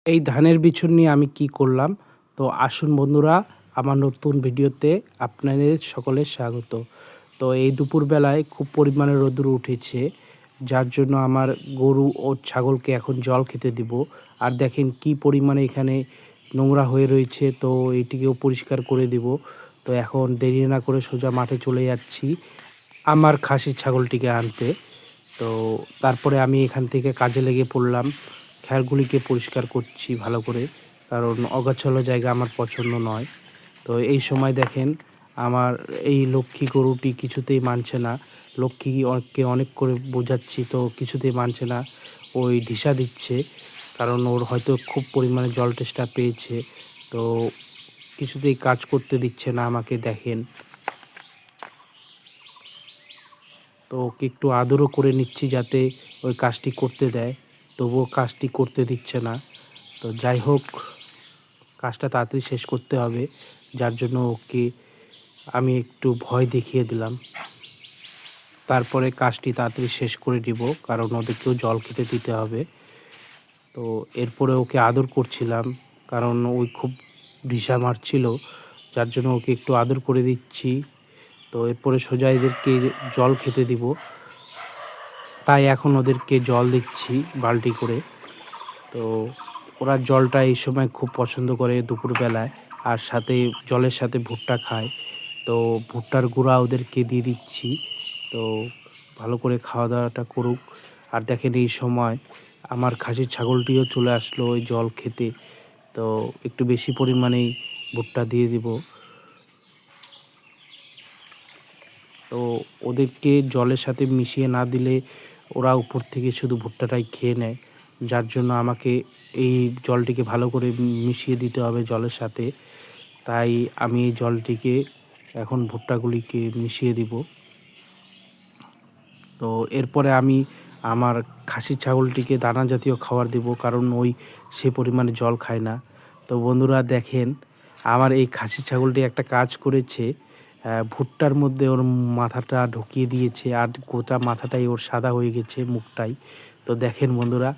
এই ধানের বিছুন নিয়ে আমি কি করলাম, তো আসুন বন্ধুরা আমার নতুন ভিডিওতে আপনাদের সকলের স্বাগত। তো এই দুপুরবেলায় খুব পরিমাণে রোদ্দুর উঠেছে, যার জন্য আমার গরু ও ছাগলকে এখন জল খেতে দিব। আর দেখেন কি পরিমাণে এখানে নোংরা হয়ে রয়েছে, তো এটিকেও পরিষ্কার করে দিব। তো এখন দেরি না করে সোজা মাঠে চলে যাচ্ছি আমার খাসি ছাগলটিকে আনতে। তো তারপরে আমি এখান থেকে কাজে লেগে পড়লাম, খ্যারগুলিকে পরিষ্কার করছি ভালো করে, কারণ অগাছালো জায়গা আমার পছন্দ নয়। তো এই সময় দেখেন আমার এই লক্ষ্মী গরুটি কিছুতেই মানছে না। লক্ষ্মীকে অনেক করে বোঝাচ্ছি, তো কিছুতেই মানছে না। ওই ঢিসা দিচ্ছে, কারণ ওর হয়তো খুব পরিমাণে জল তেষ্টা পেয়েছে। তো কিছুতেই কাজ করতে দিচ্ছে না আমাকে দেখেন। তো ওকে একটু আদরও করে নিচ্ছি যাতে ওই কাজটি করতে দেয়, তবুও কাজটি করতে দিচ্ছে না। তো যাই হোক, কাজটা তাড়াতাড়ি শেষ করতে হবে, যার জন্য ওকে আমি একটু ভয় দেখিয়ে দিলাম। তারপরে কাজটি তাড়াতাড়ি শেষ করে দিব, কারণ ওদেরকেও জল খেতে দিতে হবে। তো এরপরে ওকে আদর করছিলাম, কারণ ওই খুব ঢিসা মারছিল, যার জন্য ওকে একটু আদর করে দিচ্ছি। তো এরপরে সোজা এদেরকে জল খেতে দিব, তাই এখন ওদেরকে জল দিচ্ছি বালতি করে। তো ওরা জলটা এই সময় খুব পছন্দ করে দুপুরবেলায়, আর সাথে জলের সাথে ভুট্টা খায়। তো ভুট্টার গুঁড়া ওদেরকে দিয়ে দিচ্ছি, তো ভালো করে খাওয়া দাওয়াটা করুক। আর দেখেন এই সময় আমার খাসির ছাগলটিও চলে আসলো ওই জল খেতে, তো একটু বেশি পরিমাণেই ভুট্টা দিয়ে দিব। তো ওদেরকে জলের সাথে মিশিয়ে না দিলে ওরা উপর থেকে শুধু ভুট্টাটাই খেয়ে নেয়, যার জন্য আমাকে এই জলটিকে ভালো করে মিশিয়ে দিতে হবে জলের সাথে। তাই আমি এই জলটিকে এখন ভুট্টাগুলিকে মিশিয়ে দিব। তো এরপরে আমি আমার খাসি ছাগলটিকে দানা জাতীয় খাবার দেব, কারণ ওই সে পরিমাণে জল খায় না। তো বন্ধুরা দেখেন আমার এই খাসি ছাগলটি একটা কাজ করেছে, ভুট্টার মধ্যে ওর মাথাটা ঢুকিয়ে দিয়েছে, আর গোটা মাথাটাই ওর সাদা হয়ে গেছে মুখটাই। তো দেখেন বন্ধুরা,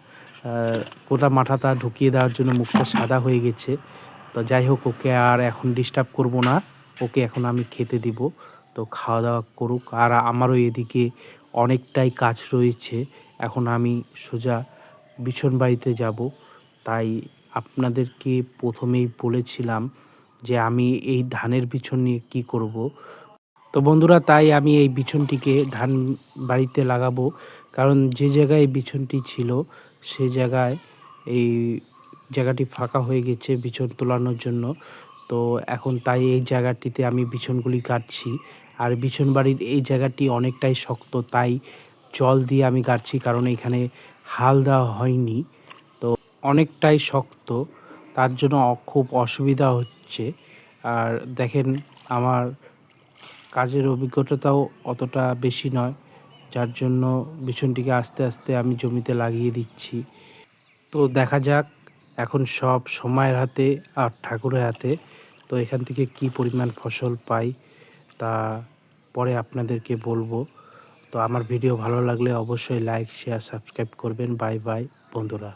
গোটা মাথাটা ঢুকিয়ে দেওয়ার জন্য মুখটা সাদা হয়ে গেছে। তো যাই হোক, ওকে আর এখন ডিস্টার্ব করব না, ওকে এখন আমি খেতে দিব। তো খাওয়া দাওয়া করুক, আর আমারও এদিকে অনেকটাই কাজ রয়েছে। এখন আমি সোজা বিছন বাড়িতে যাব। তাই আপনাদেরকে প্রথমেই বলেছিলাম যে আমি এই ধানের বিছন নিয়ে কী করব। তো বন্ধুরা, তাই আমি এই বিছনটিকে ধান বাড়িতে লাগাবো, কারণ যে জায়গায় বিছনটি ছিল সে জায়গায় এই জায়গাটি ফাঁকা হয়ে গেছে বিছন তোলানোর জন্য। তো এখন তাই এই জায়গাটিতে আমি বিছনগুলি কাটছি। আর বিছন বাড়ির এই জায়গাটি অনেকটাই শক্ত, তাই জল দিয়ে আমি গাড়ছি, কারণ এখানে হাল দেওয়া হয়নি। তো অনেকটাই শক্ত, তার জন্য খুব অসুবিধা হচ্ছে। আর দেখেন আমার কাজের অভিজ্ঞতাটাও অতটা বেশি নয়, যার জন্য বিছনটিকে আস্তে আস্তে আমি জমিতে লাগিয়ে দিচ্ছি। তো দেখা যাক এখন সব সময়ের হাতে আর ঠাকুরের হাতে। তো এখান থেকে কি পরিমাণ ফসল পাই তা পরে আপনাদেরকে বলবো। তো আমার ভিডিও ভালো লাগলে অবশ্যই লাইক, শেয়ার, সাবস্ক্রাইব করবেন। বাই বাই বন্ধুরা।